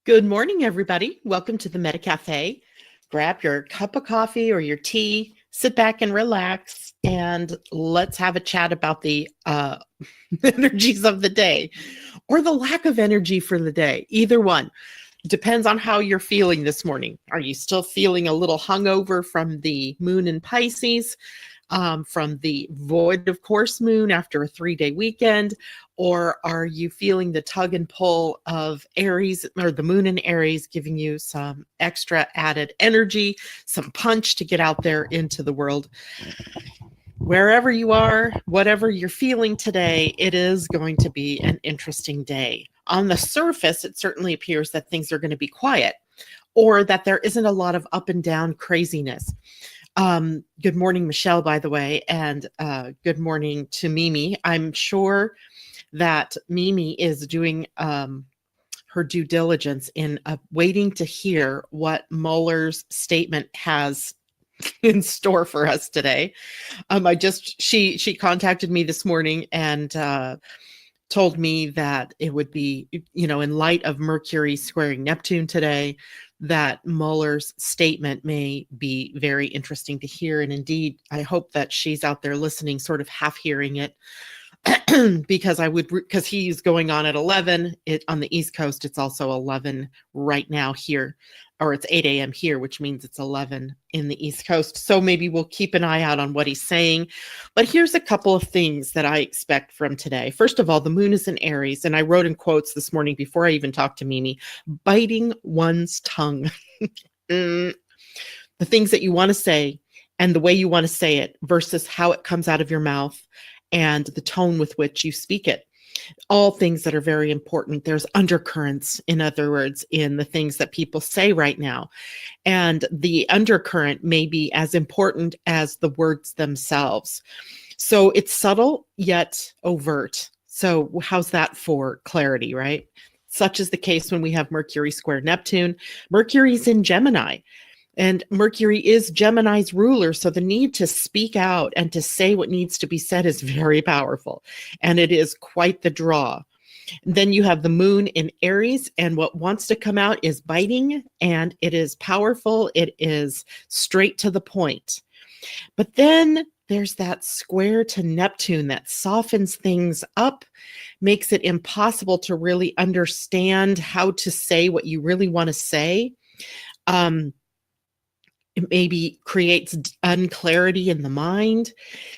Good morning, everybody. Welcome to the Meta Cafe. Grab your cup of coffee or your tea, sit back and relax, and let's have a chat about the energies of the day or the lack of energy for the day. Either one. Depends on how you're feeling this morning. Are you still feeling a little hungover from the moon in Pisces, from the void of course moon after a 3-day weekend? Or are you feeling the tug and pull of Aries or the moon in Aries giving you some extra added energy, some punch to get out there into the world? Wherever you are, whatever you're feeling today, it is going to be an interesting day. On the surface, it certainly appears that things are going to be quiet or that there isn't a lot of up and down craziness. Good morning, Michelle, by the way, and good morning to Mimi. I'm sure that Mimi is doing her due diligence in waiting to hear what Mueller's statement has in store for us today. She contacted me this morning and told me that it would be, in light of Mercury squaring Neptune today, that Mueller's statement may be very interesting to hear. And indeed, I hope that she's out there listening, sort of half hearing it. because he's going on at 11 on the East Coast. It's also 11 right now here, or it's 8 a.m. here, which means it's 11 in the East Coast. So maybe we'll keep an eye out on what he's saying. But here's a couple of things that I expect from today. First of all, the moon is in Aries, and I wrote in quotes this morning before I even talked to Mimi, biting one's tongue. The things that you want to say and the way you want to say it versus how it comes out of your mouth and the tone with which you speak it. All things that are very important. There's undercurrents, in other words, in the things that people say right now. And the undercurrent may be as important as the words themselves. So it's subtle yet overt. So how's that for clarity, right? Such is the case when we have Mercury square Neptune. Mercury's in Gemini. And Mercury is Gemini's ruler, so the need to speak out and to say what needs to be said is very powerful, and it is quite the draw. Then you have the moon in Aries, and what wants to come out is biting, and it is powerful. It is straight to the point. But then there's that square to Neptune that softens things up, makes it impossible to really understand how to say what you really want to say. It maybe creates unclarity in the mind.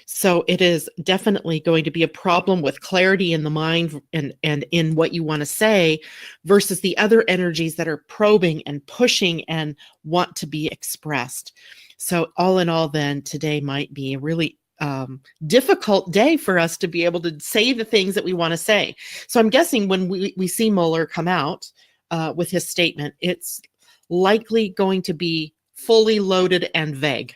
So it is definitely going to be a problem with clarity in the mind and in what you want to say versus the other energies that are probing and pushing and want to be expressed. So all in all, then today might be a really difficult day for us to be able to say the things that we want to say. So I'm guessing when we see Mueller come out with his statement, it's likely going to be fully loaded and vague.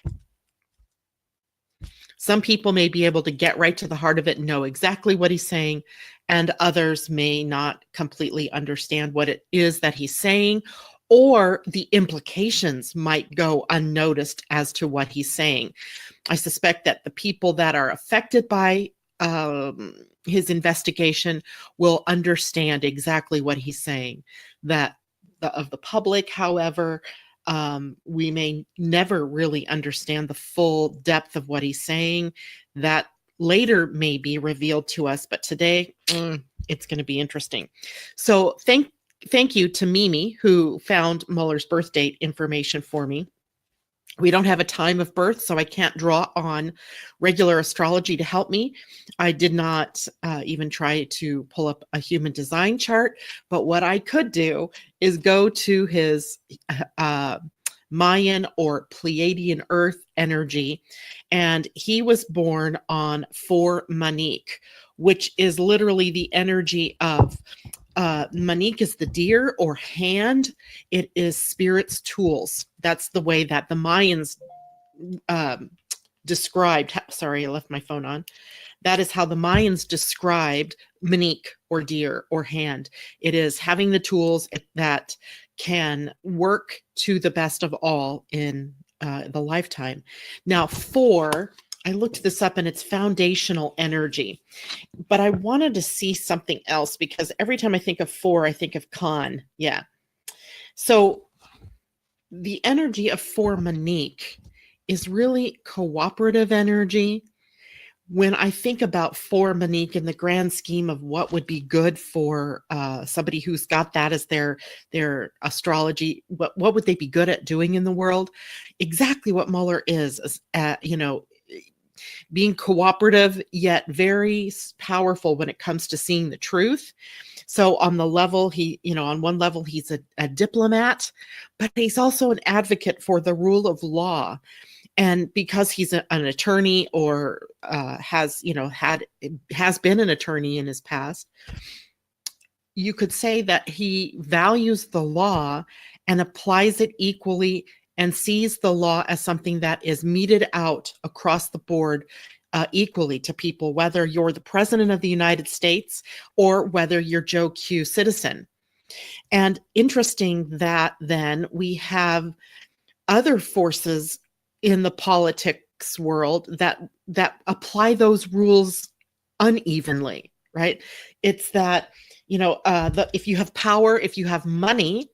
Some people may be able to get right to the heart of it and know exactly what he's saying, and others may not completely understand what it is that he's saying, or the implications might go unnoticed as to what he's saying. I suspect that the people that are affected by his investigation will understand exactly what he's saying. Of the public, however, we may never really understand the full depth of what he's saying. That later may be revealed to us, but today it's going to be interesting. So thank you to Mimi, who found Mueller's birth date information for me. We don't have a time of birth, so I can't draw on regular astrology to help me. I did not even try to pull up a human design chart, but what I could do is go to his Mayan or Pleiadian-Earth energy, and he was born on 4 Manique, which is literally the energy of Manique is the deer or hand. It is spirit's tools. That's the way that the Mayans described. Sorry, I left my phone on. That is how the Mayans described Manique or deer or hand. It is having the tools that can work to the best of all in the lifetime. Now, 4, I looked this up and it's foundational energy, but I wanted to see something else because every time I think of 4, I think of Khan. Yeah. So the energy of for Monique is really cooperative energy. When I think about for Monique in the grand scheme of what would be good for somebody who's got that as their astrology, what would they be good at doing in the world? Exactly what Mueller is being cooperative yet very powerful when it comes to seeing the truth. So on the level on one level he's a diplomat, but he's also an advocate for the rule of law. And because he's an attorney or has been an attorney in his past, you could say that he values the law and applies it equally and sees the law as something that is meted out across the board equally to people, whether you're the president of the United States or whether you're Joe Q citizen. And interesting that then we have other forces in the politics world that apply those rules unevenly, right? It's that, if you have power, if you have money,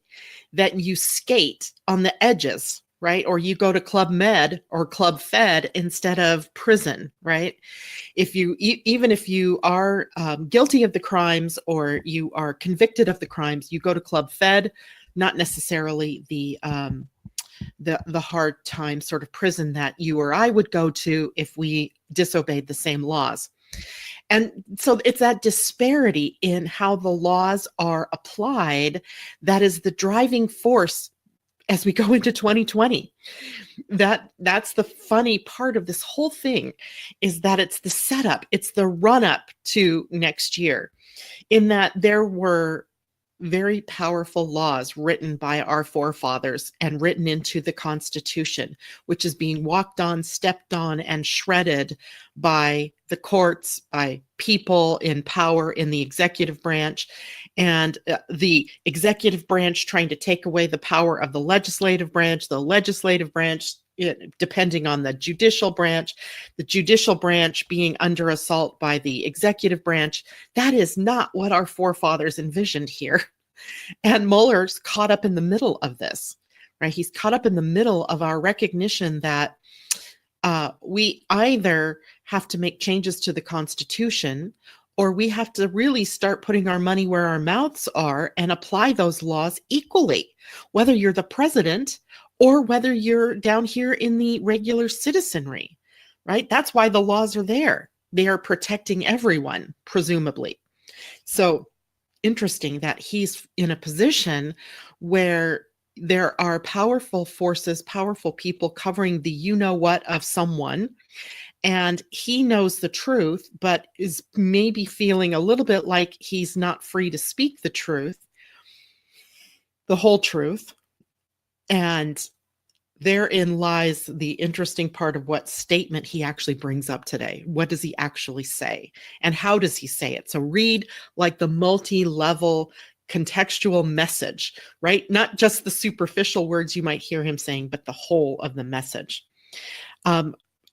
that you skate on the edges, right? Or you go to Club Med or Club Fed instead of prison, right? Even if you are guilty of the crimes or you are convicted of the crimes, you go to Club Fed, not necessarily the hard time sort of prison that you or I would go to if we disobeyed the same laws. And so it's that disparity in how the laws are applied that is the driving force as we go into 2020. That's the funny part of this whole thing, is that it's the setup, it's the run up to next year, in that there were very powerful laws written by our forefathers and written into the Constitution, which is being walked on, stepped on, and shredded by the courts, by people in power in the executive branch, and the executive branch trying to take away the power of the legislative branch depending on the judicial branch being under assault by the executive branch. That is not what our forefathers envisioned here. And Mueller's caught up in the middle of this, right? He's caught up in the middle of our recognition that we either have to make changes to the Constitution, or we have to really start putting our money where our mouths are and apply those laws equally, whether you're the president or whether you're down here in the regular citizenry, right? That's why the laws are there. They are protecting everyone, presumably. So interesting that he's in a position where there are powerful forces, powerful people covering the you-know-what of someone, and he knows the truth, but is maybe feeling a little bit like he's not free to speak the truth, the whole truth. And therein lies the interesting part of what statement he actually brings up today. What does he actually say? And how does he say it? So read like the multi-level contextual message, right? Not just the superficial words you might hear him saying, but the whole of the message.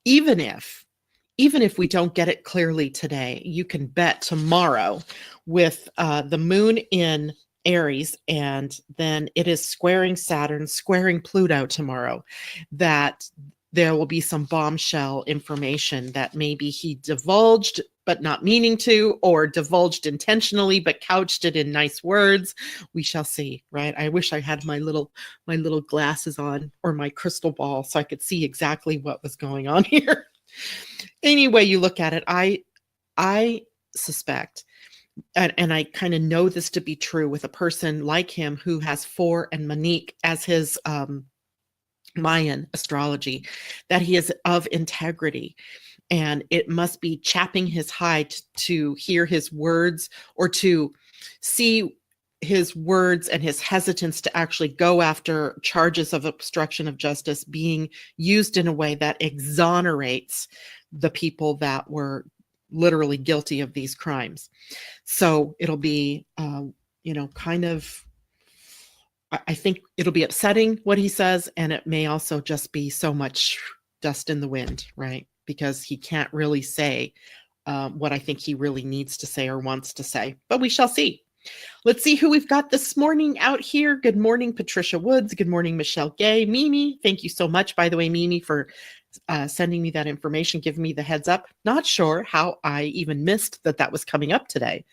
Even if we don't get it clearly today, you can bet tomorrow with the moon in Aries, and then it is squaring Saturn, squaring Pluto tomorrow, that there will be some bombshell information that maybe he divulged but not meaning to, or divulged intentionally but couched it in nice words. We shall see, right? I wish I had my little glasses on, or my crystal ball, so I could see exactly what was going on here. Any way you look at it, I suspect, and I kind of know this to be true with a person like him who has For and Monique as his Mayan astrology, that he is of integrity. And it must be chapping his hide to hear his words, or to see his words and his hesitance to actually go after charges of obstruction of justice being used in a way that exonerates the people that were literally guilty of these crimes. So it'll be, kind of, I think it'll be upsetting what he says, and it may also just be so much dust in the wind, right? Because he can't really say what I think he really needs to say or wants to say, but we shall see. Let's see who we've got this morning out here. Good morning, Patricia Woods. Good morning, Michelle Gay. Mimi, thank you so much, by the way, Mimi, for sending me that information, giving me the heads up. Not sure how I even missed that was coming up today.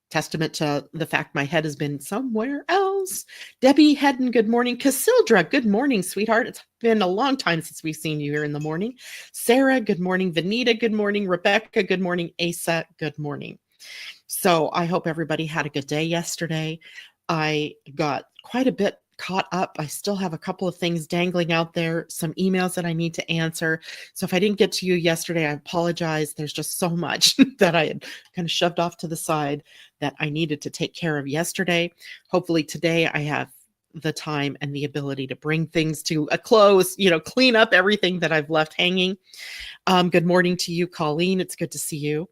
Testament to the fact my head has been somewhere else. Debbie Hedden, good morning. Cassandra, good morning, sweetheart. It's been a long time since we've seen you here in the morning. Sarah, good morning. Vanita, good morning. Rebecca, good morning. Asa, good morning. So I hope everybody had a good day yesterday. I got quite a bit caught up. I still have a couple of things dangling out there, some emails that I need to answer. So if I didn't get to you yesterday, I apologize. There's just so much that I had kind of shoved off to the side that I needed to take care of yesterday. Hopefully today I have the time and the ability to bring things to a close, clean up everything that I've left hanging. Good morning to you, Colleen. It's good to see you.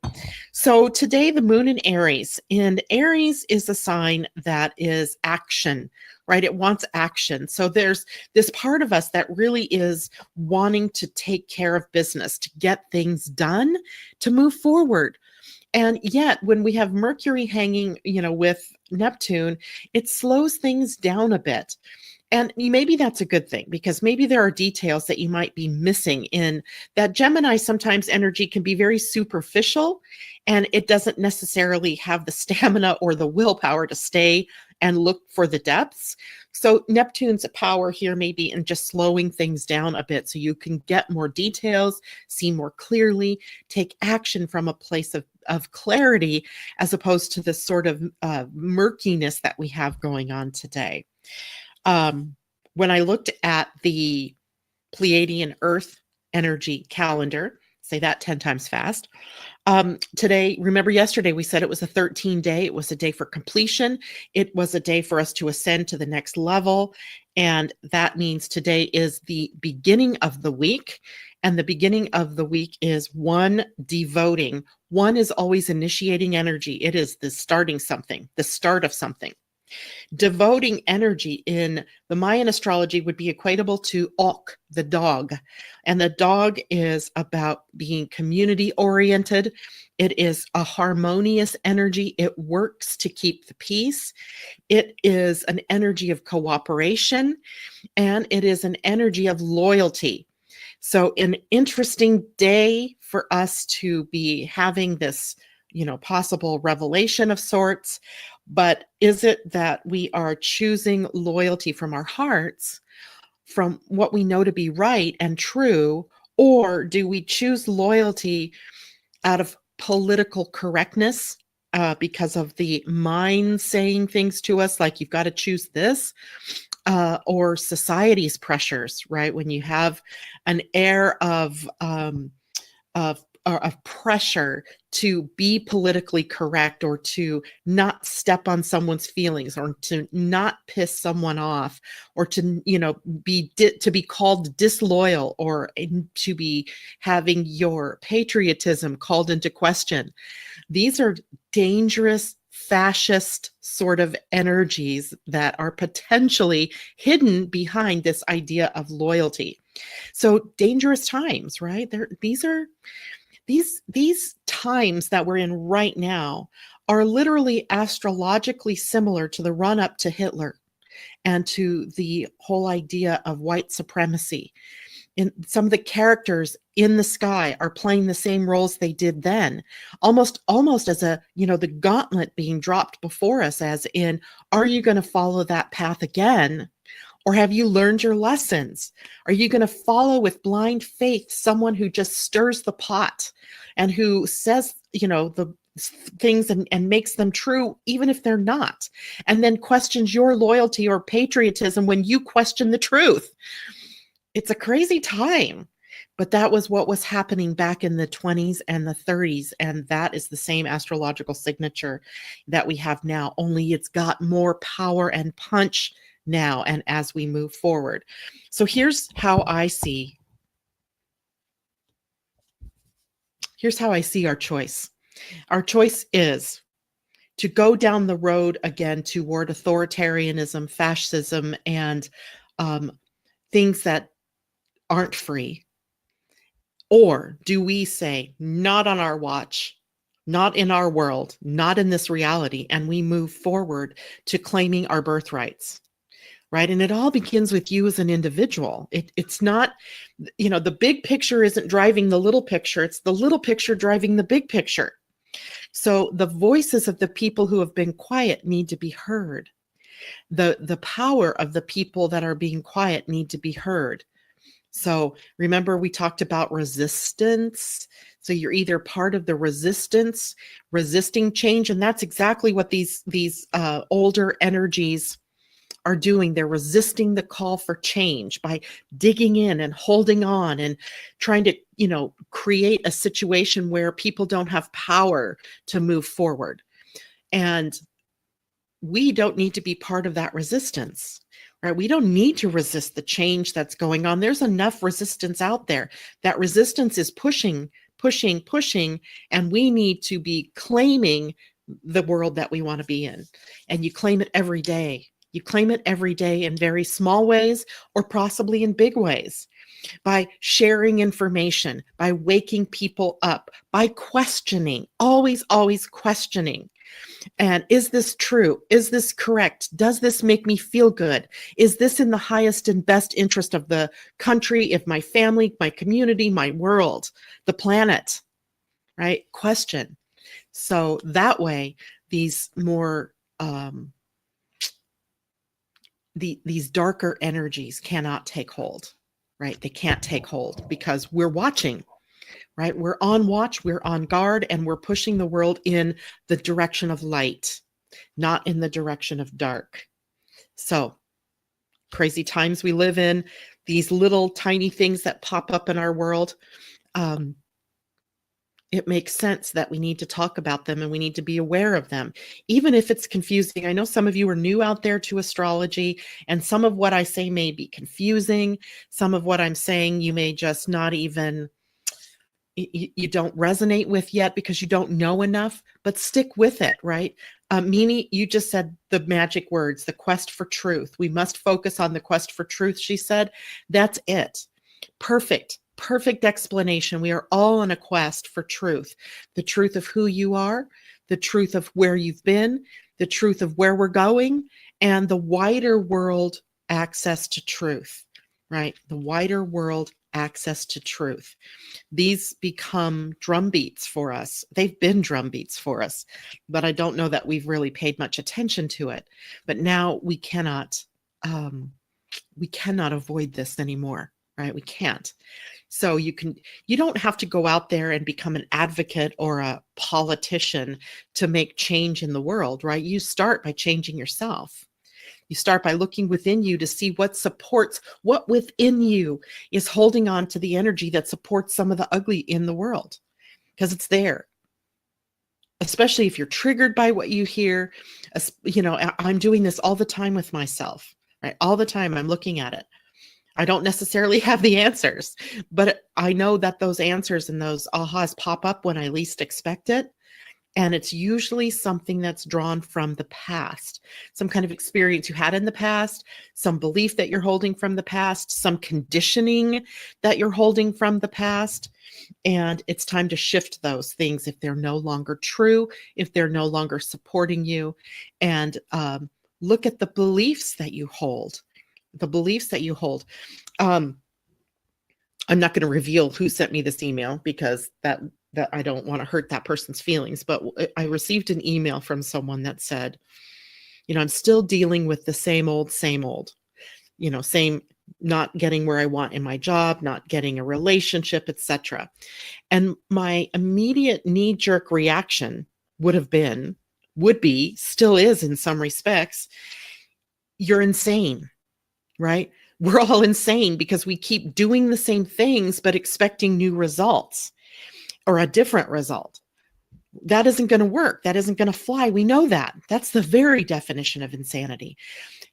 So today the moon in Aries, and Aries is a sign that is action, right? It wants action. So there's this part of us that really is wanting to take care of business, to get things done, to move forward. And yet when we have Mercury hanging, with Neptune, it slows things down a bit. And maybe that's a good thing, because maybe there are details that you might be missing in that. Gemini sometimes energy can be very superficial, and it doesn't necessarily have the stamina or the willpower to stay and look for the depths. So Neptune's power here may be in just slowing things down a bit so you can get more details, see more clearly, take action from a place of clarity, as opposed to this sort of murkiness that we have going on today. When I looked at the Pleiadian-Earth energy calendar, say that 10 times fast, today, remember yesterday we said it was a 13-day, it was a day for completion, it was a day for us to ascend to the next level, and that means today is the beginning of the week, and the beginning of the week is one devoting. One is always initiating energy. It is the starting something, the start of something. Devoting energy in the Mayan astrology would be equatable to Ok, the dog. And the dog is about being community oriented. It is a harmonious energy. It works to keep the peace. It is an energy of cooperation, and it is an energy of loyalty. So an interesting day for us to be having this, possible revelation of sorts. But is it that we are choosing loyalty from our hearts, from what we know to be right and true, or do we choose loyalty out of political correctness, because of the mind saying things to us like you've got to choose this, or society's pressures, right? When you have an air of pressure to be politically correct, or to not step on someone's feelings, or to not piss someone off, or to be called disloyal, or to be having your patriotism called into question. These are dangerous fascist sort of energies that are potentially hidden behind this idea of loyalty. So dangerous times, right? These times that we're in right now are literally astrologically similar to the run up to Hitler and to the whole idea of white supremacy. And some of the characters in the sky are playing the same roles they did then, almost as the gauntlet being dropped before us, as in, are you going to follow that path again? Or have you learned your lessons? Are you going to follow with blind faith someone who just stirs the pot and who says, the things and makes them true, even if they're not, and then questions your loyalty or patriotism when you question the truth? It's a crazy time, but that was what was happening back in the 20s and the 30s. And that is the same astrological signature that we have now, only it's got more power and punch now and as we move forward. So here's how I see our choice. Our choice is to go down the road again toward authoritarianism, fascism, and things that aren't free. Or do we say, not on our watch, not in our world, not in this reality. And we move forward to claiming our birthrights, right? And it all begins with you as an individual. It's not, the big picture isn't driving the little picture. It's the little picture driving the big picture. So the voices of the people who have been quiet need to be heard. The power of the people that are being quiet need to be heard. So remember, we talked about resistance. So you're either part of the resistance, resisting change, and that's exactly what these older energies are doing. They're resisting the call for change by digging in and holding on and trying to, create a situation where people don't have power to move forward. And we don't need to be part of that resistance, right? We don't need to resist the change that's going on. There's enough resistance out there. That resistance is pushing, and we need to be claiming the world that we want to be in. And you claim it every day. You claim it every day in very small ways or possibly in big ways, by sharing information, by waking people up, by questioning, always questioning. And is this true? Is this correct? Does this make me feel good? Is this in the highest and best interest of the country, of my family, my community, my world, the planet, right? Question. So that way, these more, these darker energies cannot take hold, right? They can't take hold because we're watching, right? We're on watch, we're on guard, and we're pushing the world in the direction of light, not in the direction of dark. So crazy times we live in, these little tiny things that pop up in our world. It makes sense that we need to talk about them and we need to be aware of them, even if it's confusing. I know some of you are new out there to astrology, and some of what I say may be confusing. Some of what I'm saying you may just not even, you don't resonate with yet because you don't know enough, but stick with it, right? Mimi, you just said the magic words, the quest for truth. We must focus on the quest for truth, she said. That's it. Perfect explanation. We are all on a quest for truth. The truth of who you are, the truth of where you've been, the truth of where we're going, and the wider world access to truth, right? The wider world access to truth. These become drum beats for us. They've been drum beats for us, but I don't know that we've really paid much attention to it. But now we cannot avoid this anymore, right? We can't. So you don't have to go out there and become an advocate or a politician to make change in the world, right? You start by changing yourself. You start by looking within you to see what supports, what within you is holding on to the energy that supports some of the ugly in the world, because it's there. Especially if you're triggered by what you hear. I'm doing this all the time with myself, right? All the time I'm looking at it. I don't necessarily have the answers, but I know that those answers and those ahas pop up when I least expect it. And it's usually something that's drawn from the past, some kind of experience you had in the past, some belief that you're holding from the past, some conditioning that you're holding from the past. And it's time to shift those things if they're no longer true, if they're no longer supporting you, and look at the beliefs that you hold. I'm not going to reveal who sent me this email because that I don't want to hurt that person's feelings, but I received an email from someone that said, I'm still dealing with the same old, same, not getting where I want in my job, not getting a relationship, etc. And my immediate knee-jerk reaction would be, still is in some respects, you're insane, right? We're all insane because we keep doing the same things, but expecting new results or a different result. That isn't going to work. That isn't going to fly. We know that. That's the very definition of insanity.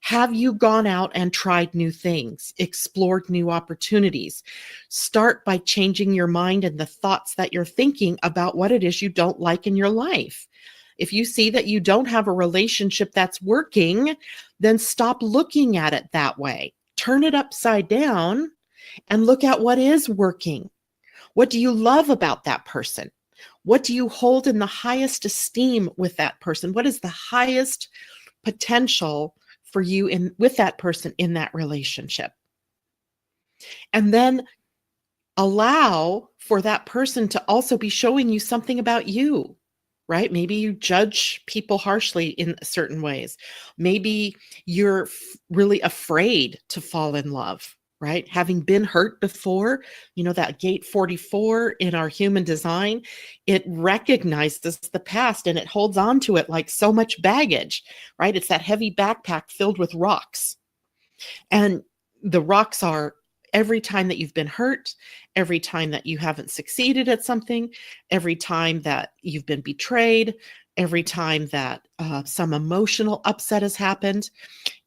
Have you gone out and tried new things, explored new opportunities? Start by changing your mind and the thoughts that you're thinking about what it is you don't like in your life. If you see that you don't have a relationship that's working, then stop looking at it that way. Turn it upside down and look at what is working. What do you love about that person? What do you hold in the highest esteem with that person? What is the highest potential for you in with that person in that relationship? And then allow for that person to also be showing you something about you, right? Maybe you judge people harshly in certain ways. Maybe you're really afraid to fall in love, right? Having been hurt before, that gate 44 in our human design, it recognizes the past and it holds on to it like so much baggage, right? It's that heavy backpack filled with rocks. And the rocks are every time that you've been hurt, every time that you haven't succeeded at something, every time that you've been betrayed, every time that some emotional upset has happened.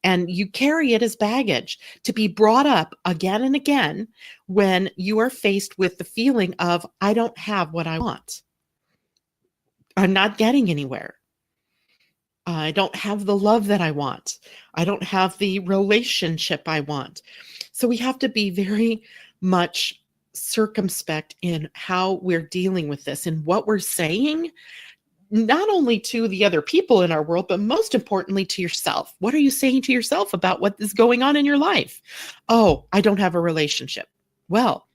And you carry it as baggage to be brought up again and again when you are faced with the feeling of, I don't have what I want. I'm not getting anywhere. I don't have the love that I want. I don't have the relationship I want. So we have to be very much circumspect in how we're dealing with this and what we're saying, not only to the other people in our world, but most importantly to yourself. What are you saying to yourself about what is going on in your life? Oh, I don't have a relationship. Well,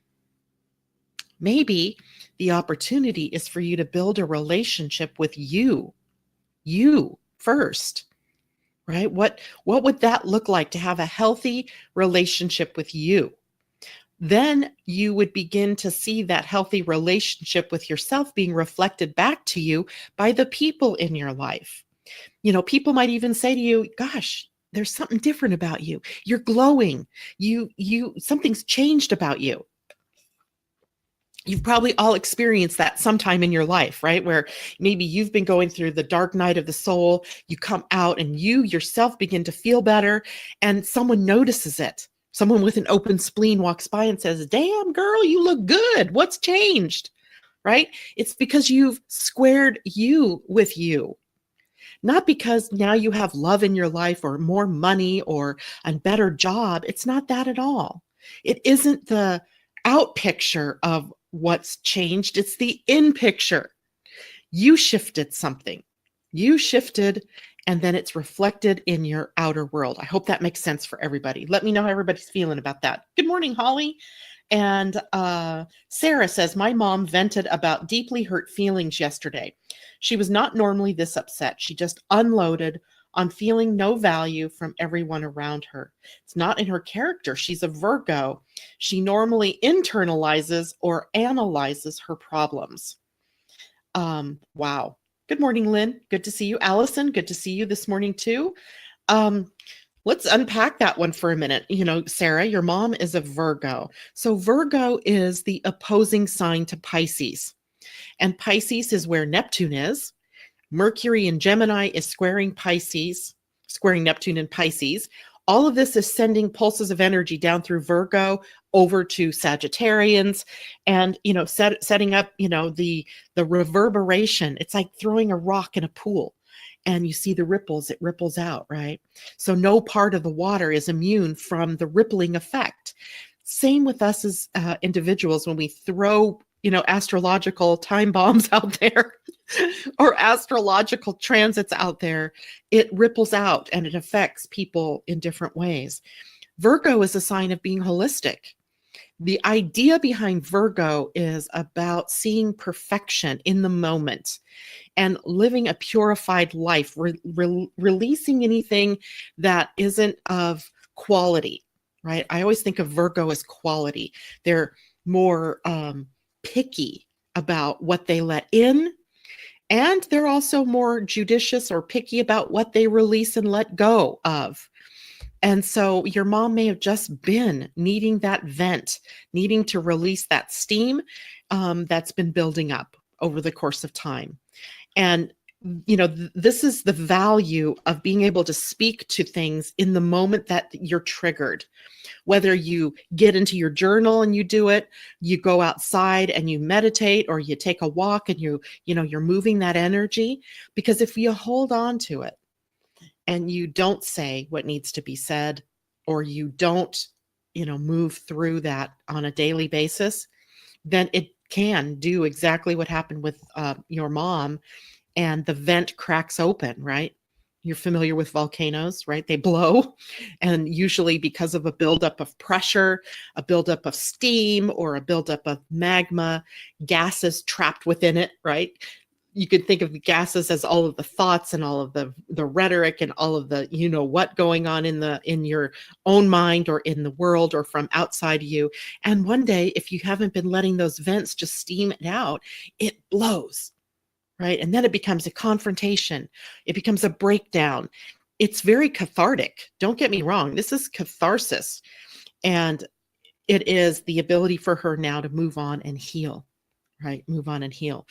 maybe the opportunity is for you to build a relationship with you first. Right? What would that look like to have a healthy relationship with you? Then you would begin to see that healthy relationship with yourself being reflected back to you by the people in your life. People might even say to you, gosh, there's something different about you. You're glowing. Something's changed about you. You've probably all experienced that sometime in your life, right? Where maybe you've been going through the dark night of the soul, you come out and you yourself begin to feel better, and someone notices it. Someone with an open spleen walks by and says, damn girl, you look good. What's changed? Right? It's because you've squared you with you. Not because now you have love in your life or more money or a better job. It's not that at all. It isn't the out picture of what's changed. It's the in picture. You shifted something. You shifted, and then it's reflected in your outer world. I hope that makes sense for everybody. Let me know how everybody's feeling about that. Good morning, Holly. And Sarah says, my mom vented about deeply hurt feelings yesterday. She was not normally this upset. She just unloaded on feeling no value from everyone around her. It's not in her character. She's a Virgo. She normally internalizes or analyzes her problems. Wow. Good morning, Lynn. Good to see you. Allison, good to see you this morning too. Let's unpack that one for a minute. Sarah, your mom is a Virgo. So Virgo is the opposing sign to Pisces. And Pisces is where Neptune is. Mercury in Gemini is squaring Neptune in Pisces. All of this is sending pulses of energy down through Virgo over to Sagittarians and, setting up, the reverberation. It's like throwing a rock in a pool and you see the ripples, it ripples out, right? So no part of the water is immune from the rippling effect. Same with us as individuals when we throw astrological time bombs out there or astrological transits out there, it ripples out and it affects people in different ways. Virgo is a sign of being holistic. The idea behind Virgo is about seeing perfection in the moment and living a purified life, releasing anything that isn't of quality, right? I always think of Virgo as quality. They're more picky about what they let in, and they're also more judicious or picky about what they release and let go of. And so your mom may have just been needing that vent, needing to release that steam that's been building up over the course of time. And this is the value of being able to speak to things in the moment that you're triggered. Whether you get into your journal and you do it, you go outside and you meditate, or you take a walk and you're moving that energy. Because if you hold on to it and you don't say what needs to be said, or you don't, move through that on a daily basis, then it can do exactly what happened with your mom, and the vent cracks open, right? You're familiar with volcanoes, right? They blow. And usually because of a buildup of pressure, a buildup of steam, or a buildup of magma, gases trapped within it, right? You could think of the gases as all of the thoughts and all of the rhetoric and all of the, what going on in your own mind or in the world or from outside you. And one day, if you haven't been letting those vents just steam it out, it blows. Right. And then it becomes a confrontation. It becomes a breakdown. It's very cathartic. Don't get me wrong. This is catharsis. And it is the ability for her now to move on and heal, right? Move on and heal.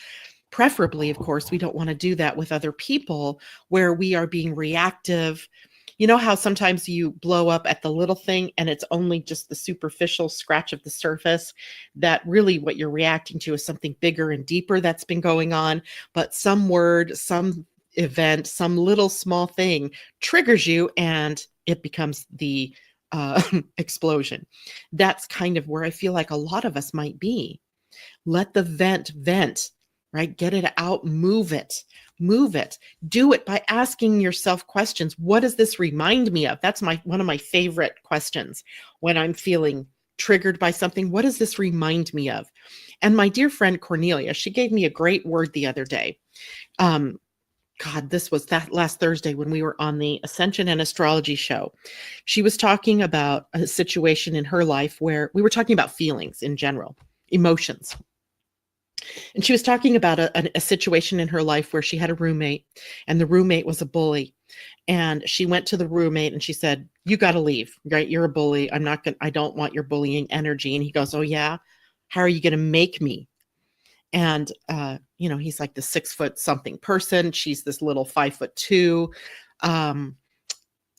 Preferably, of course, we don't want to do that with other people where we are being reactive. You know how sometimes you blow up at the little thing and it's only just the superficial scratch of the surface, that really what you're reacting to is something bigger and deeper that's been going on, but some word, some event, some little small thing triggers you and it becomes the explosion. That's kind of where I feel like a lot of us might be. Let the vent, right? Get it out, move it. Do it by asking yourself questions. What does this remind me of? That's one of my favorite questions when I'm feeling triggered by something. What does this remind me of? And my dear friend Cornelia, she gave me a great word the other day. This was that last Thursday when we were on the Ascension and Astrology show. She was talking about a situation in her life where we were talking about feelings in general, emotions. And she was talking about a situation in her life where she had a roommate and the roommate was a bully. And she went to the roommate and she said, "You got to leave, right? You're a bully. I don't want your bullying energy." And he goes, "Oh yeah? How are you going to make me?" And, he's like the 6 foot something person. She's this little 5'2",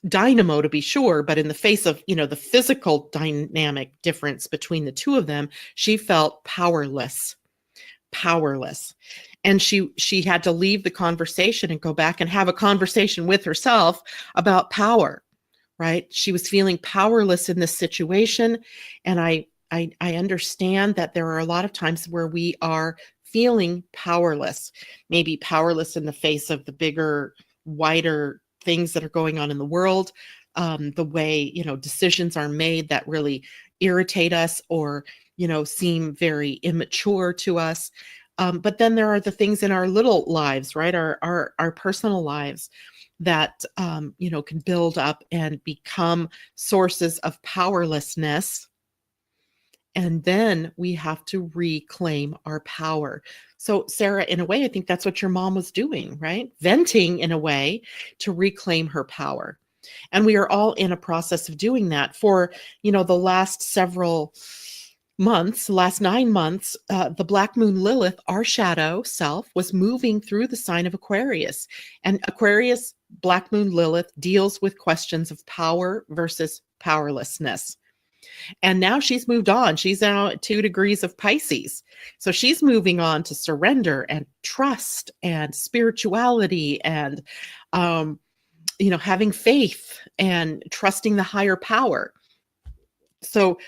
dynamo to be sure. But in the face of, the physical dynamic difference between the two of them, she felt powerless. And she had to leave the conversation and go back and have a conversation with herself about power, right? She was feeling powerless in this situation. And I understand that there are a lot of times where we are feeling powerless, maybe powerless in the face of the bigger, wider things that are going on in the world, the way, decisions are made that really irritate us or, seem very immature to us. But then there are the things in our little lives, right? Our personal lives that, can build up and become sources of powerlessness. And then we have to reclaim our power. So, Sarah, in a way, I think that's what your mom was doing, right? Venting in a way to reclaim her power. And we are all in a process of doing that for, the last several months, last 9 months. The Black Moon Lilith, our shadow self, was moving through the sign of Aquarius. And Aquarius, Black Moon Lilith, deals with questions of power versus powerlessness. And now she's moved on. She's now at 2 degrees of Pisces. So she's moving on to surrender and trust and spirituality and, having faith and trusting the higher power. So,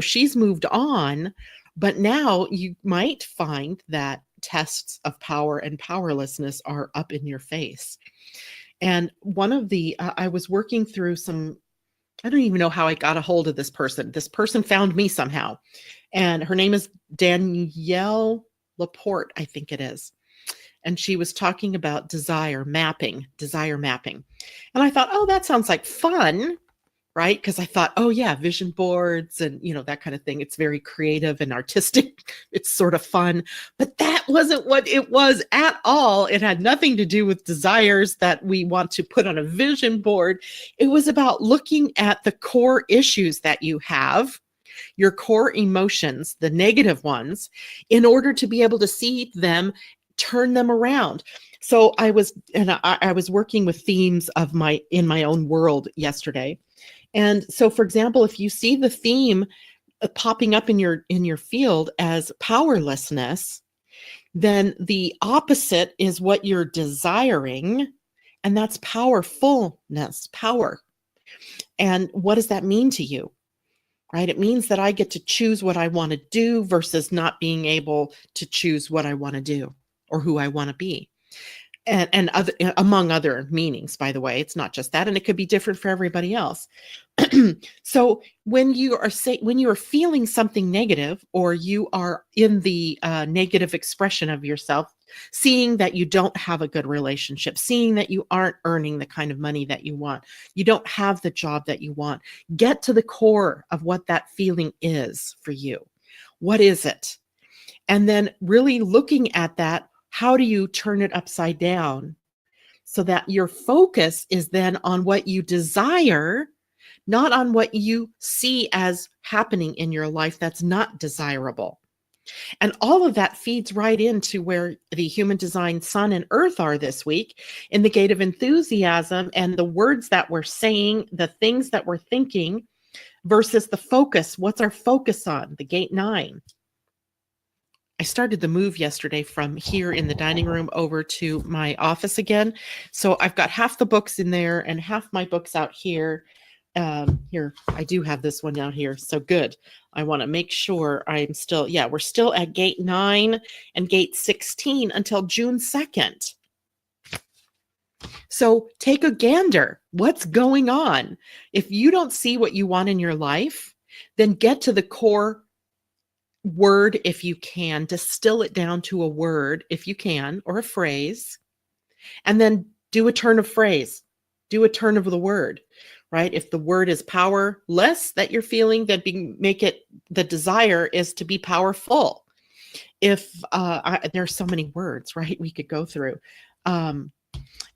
she's moved on, but now you might find that tests of power and powerlessness are up in your face. And one of I was working through I don't even know how I got a hold of this person. This person found me somehow. And her name is Danielle Laporte, I think it is. And she was talking about desire mapping. And I thought, oh, that sounds like fun, right? Because I thought, oh yeah, vision boards and, that kind of thing. It's very creative and artistic. It's sort of fun, but that wasn't what it was at all. It had nothing to do with desires that we want to put on a vision board. It was about looking at the core issues that you have, your core emotions, the negative ones, in order to be able to see them, turn them around. So I was working with themes in my own world yesterday. And so, for example, if you see the theme popping up in your field as powerlessness, then the opposite is what you're desiring, and that's powerfulness, power. And what does that mean to you? right? It means that I get to choose what I want to do versus not being able to choose what I want to do or who I want to be. And other, among other meanings, by the way, it's not just that, and it could be different for everybody else. So when you are feeling something negative, or you are in the negative expression of yourself, seeing that you don't have a good relationship, seeing that you aren't earning the kind of money that you want, you don't have the job that you want, get to the core of what that feeling is for you. What is it? And then really looking at that, how do you turn it upside down so that your focus is then on what you desire, not on what you see as happening in your life that's not desirable. And all of that feeds right into where the human design sun and earth are this week, in the gate of enthusiasm, and the words that we're saying, the things that we're thinking versus the focus. What's our focus on? The gate 9. I started the move yesterday from here in the dining room over to my office again. So I've got half the books in there and half my books out here. Here, I do have this one out here. So good. I want to make sure I'm still, we're still at gate 9 and gate 16 until June 2nd. So take a gander. What's going on? If you don't see what you want in your life, then get to the core word if you can, distill it down to a word if you can, or a phrase, and then do a turn of phrase, do a turn of the word, right? If the word is powerless that you're feeling, then make it, the desire is to be powerful. If there's so many words, right, we could go through.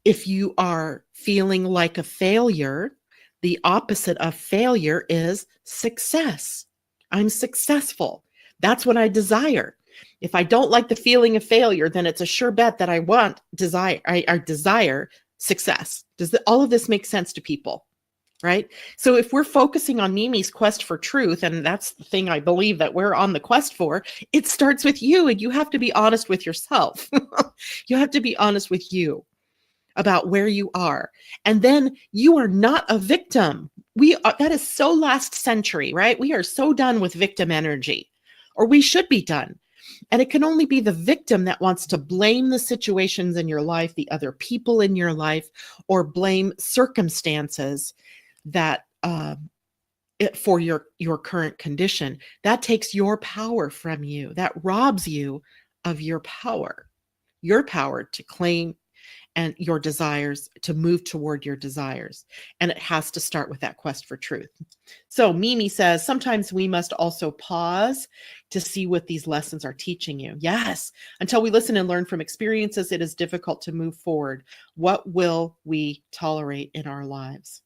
If you are feeling like a failure, the opposite of failure is success. I'm successful. That's what I desire. If I don't like the feeling of failure, then it's a sure bet that I desire success. Does all of this make sense to people? Right? So if we're focusing on Mimi's quest for truth, and that's the thing I believe that we're on the quest for, it starts with you, and you have to be honest with yourself. You have to be honest with you about where you are. And then you are not a victim. That is so last century, right? We are so done with victim energy, or we should be done. And it can only be the victim that wants to blame the situations in your life, the other people in your life, or blame circumstances that for your current condition. That takes your power from you. That robs you of your power to claim and your desires, to move toward your desires. And it has to start with that quest for truth. So Mimi says, sometimes we must also pause to see what these lessons are teaching you. Yes, until we listen and learn from experiences, it is difficult to move forward. What will we tolerate in our lives?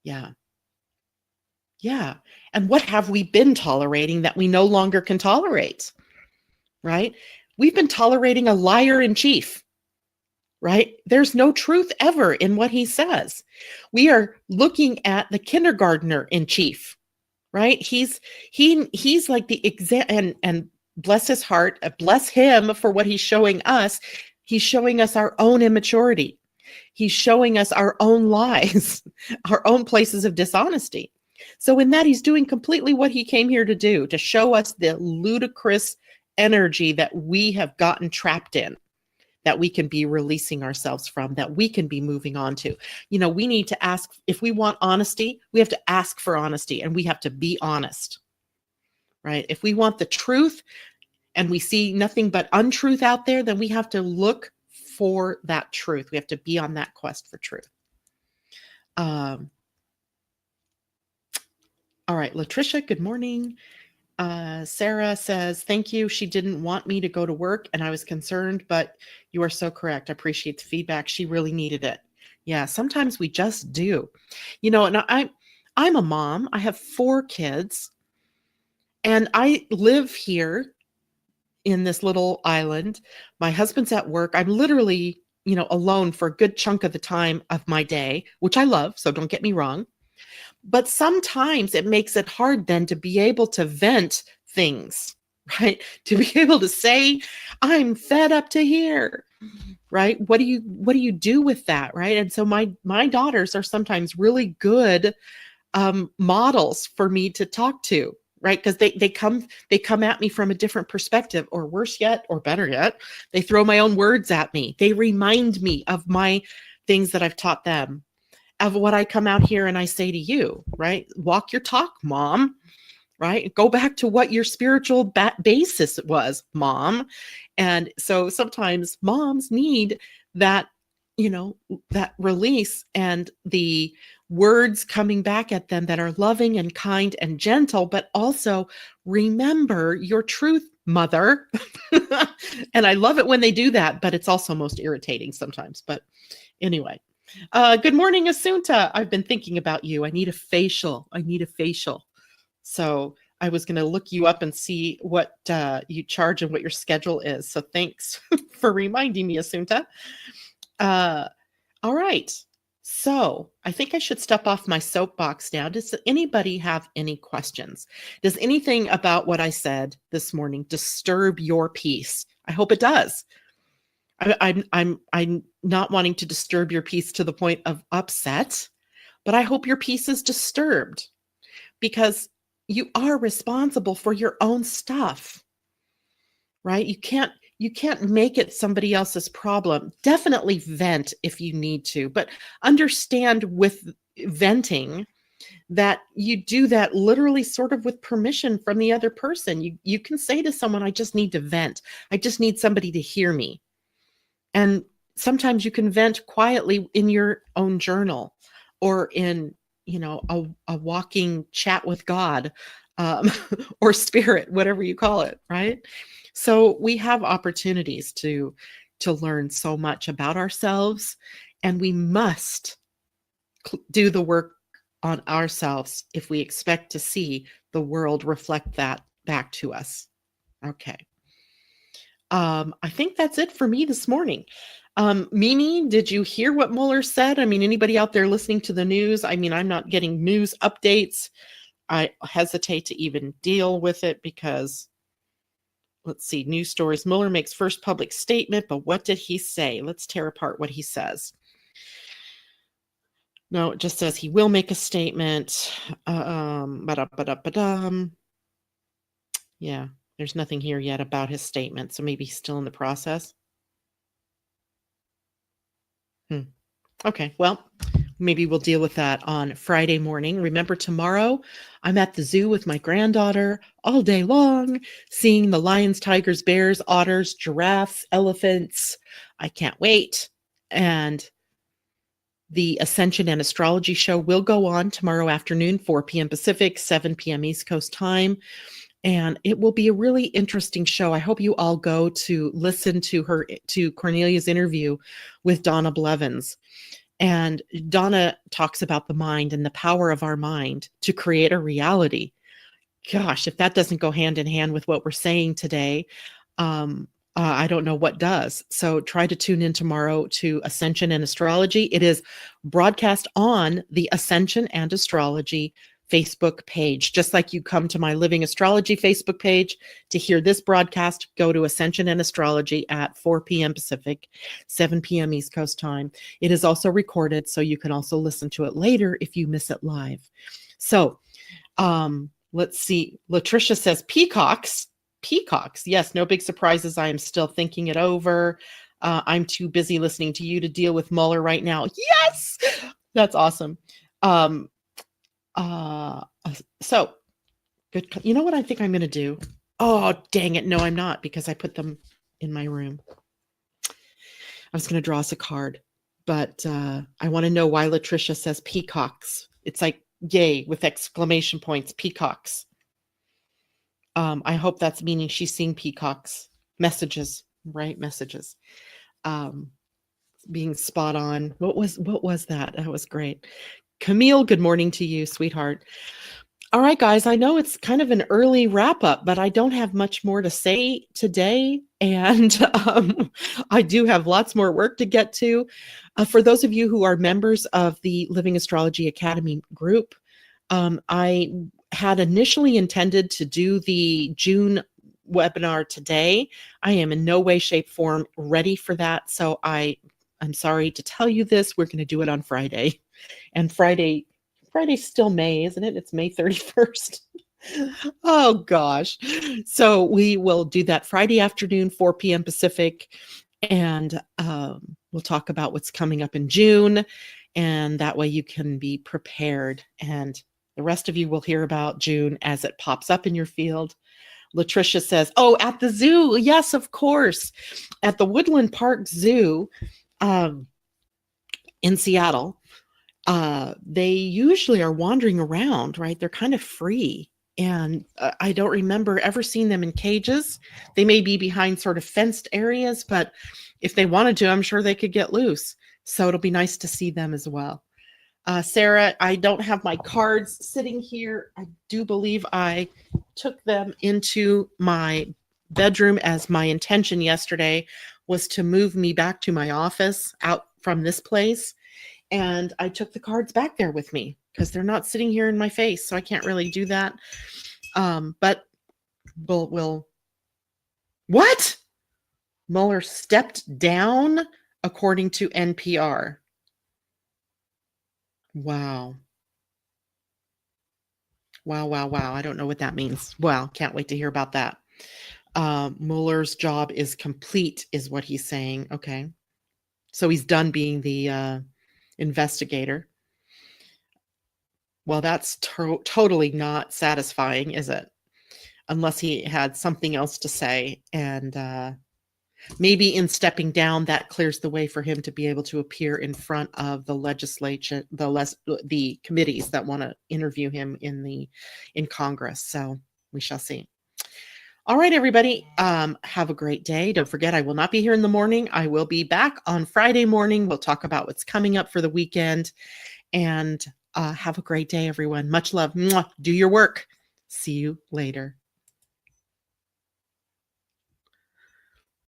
Yeah. And what have we been tolerating that we no longer can tolerate? Right? We've been tolerating a liar in chief. Right? There's no truth ever in what he says. We are looking at the kindergartner in chief, right? He's like the and bless his heart, bless him for what he's showing us. He's showing us our own immaturity. He's showing us our own lies, our own places of dishonesty. So in that, he's doing completely what he came here to do, to show us the ludicrous energy that we have gotten trapped in, that we can be releasing ourselves from, that we can be moving on to. We need to ask, if we want honesty, we have to ask for honesty, and we have to be honest, right? If we want the truth and we see nothing but untruth out there, then we have to look for that truth. We have to be on that quest for truth. All right, Latricia, good morning. Sarah says, thank you. She didn't want me to go to work and I was concerned, but you are so correct. I appreciate the feedback. She really needed it. Yeah, sometimes we just do. And I'm a mom. I have 4 kids and I live here in this little island. My husband's at work. I'm literally, alone for a good chunk of the time of my day, which I love. So don't get me wrong. But sometimes it makes it hard then to be able to vent things, right? To be able to say, I'm fed up to here, right? What do you do with that, right? And so my daughters are sometimes really good models for me to talk to, right? Because they come at me from a different perspective, or worse yet, or better yet, they throw my own words at me. They remind me of my things that I've taught them, of what I come out here and I say to you, right? Walk your talk, mom, right? Go back to what your spiritual basis was, mom. And so sometimes moms need that, that release and the words coming back at them that are loving and kind and gentle, but also remember your truth, mother. And I love it when they do that, but it's also most irritating sometimes. But anyway, good morning, Asunta. I've been thinking about you. I need a facial. So I was going to look you up and see what you charge and what your schedule is. So thanks for reminding me, Asunta. All right. So I think I should step off my soapbox now. Does anybody have any questions? Does anything about what I said this morning disturb your peace? I hope it does. I'm not wanting to disturb your peace to the point of upset, but I hope your peace is disturbed, because you are responsible for your own stuff, right? You can't make it somebody else's problem. Definitely vent if you need to, but understand with venting that you do that literally sort of with permission from the other person. You can say to someone, I just need to vent. I just need somebody to hear me. And sometimes you can vent quietly in your own journal, or in a walking chat with God, or spirit, whatever you call it, right? So we have opportunities to learn so much about ourselves, and we must do the work on ourselves if we expect to see the world reflect that back to us. Okay. I think that's it for me this morning. Mimi, did you hear what Mueller said? I mean, anybody out there listening to the news? I mean, I'm not getting news updates. I hesitate to even deal with it because, let's see, news stories. Mueller makes first public statement, but what did he say? Let's tear apart what he says. No, it just says he will make a statement. Yeah, there's nothing here yet about his statement, so maybe he's still in the process. Okay, well, maybe we'll deal with that on Friday morning. Remember, tomorrow I'm at the zoo with my granddaughter all day long, seeing the lions, tigers, bears, otters, giraffes, elephants. I can't wait. And the Ascension and Astrology show will go on tomorrow afternoon, 4 p.m. Pacific, 7 p.m. East Coast time. And it will be a really interesting show. I hope you all go to listen to Cornelia's interview with Donna Blevins. And Donna talks about the mind and the power of our mind to create a reality. Gosh, if that doesn't go hand in hand with what we're saying today, I don't know what does. So try to tune in tomorrow to Ascension and Astrology. It is broadcast on the Ascension and Astrology Facebook page. Just like you come to my Living Astrology Facebook page to hear this broadcast, go to Ascension and Astrology at 4 p.m. Pacific, 7 p.m. East Coast time. It is also recorded, so you can also listen to it later if you miss it live. So let's see. Latricia says peacocks. Peacocks. Yes, no big surprises. I am still thinking it over. I'm too busy listening to you to deal with Mueller right now. Yes, that's awesome. So good. You know what I think I'm going to do? Oh, dang it. No, I'm not, because I put them in my room. I was going to draw us a card, but I want to know why Latricia says peacocks. It's like yay with exclamation points, peacocks. I hope that's meaning she's seeing peacocks. Messages, right? Messages. Being spot on. What was that? That was great. Camille, good morning to you, sweetheart. All right, guys, I know it's kind of an early wrap up, but I don't have much more to say today. And I do have lots more work to get to. For those of you who are members of the Living Astrology Academy group, I had initially intended to do the June webinar today. I am in no way, shape, form ready for that. So I'm sorry to tell you this. We're going to do it on Friday. And Friday Friday's still May, isn't it? It's May 31st. Oh gosh. So we will do that Friday afternoon, 4 p.m. Pacific. And we'll talk about what's coming up in June. And that way you can be prepared. And the rest of you will hear about June as it pops up in your field. Latricia says, oh, at the zoo. Yes, of course. At the Woodland Park Zoo in Seattle, they usually are wandering around, right? They're kind of free. And I don't remember ever seeing them in cages. They may be behind sort of fenced areas, but if they wanted to, I'm sure they could get loose. So it'll be nice to see them as well. Sarah, I don't have my cards sitting here. I do believe I took them into my bedroom, as my intention yesterday was to move me back to my office out from this place. And I took the cards back there with me because they're not sitting here in my face. So I can't really do that. But we'll what? Mueller stepped down according to NPR. Wow. Wow. I don't know what that means. Wow. Can't wait to hear about that. Mueller's job is complete, is what he's saying. Okay. So he's done being the investigator. Well, that's totally not satisfying, is it? Unless he had something else to say. And maybe in stepping down, that clears the way for him to be able to appear in front of the legislature, the committees that want to interview him in Congress. So we shall see. All right, everybody, have a great day. Don't forget, I will not be here in the morning. I will be back on Friday morning. We'll talk about what's coming up for the weekend. And have a great day, everyone. Much love. Mwah. Do your work. See you later.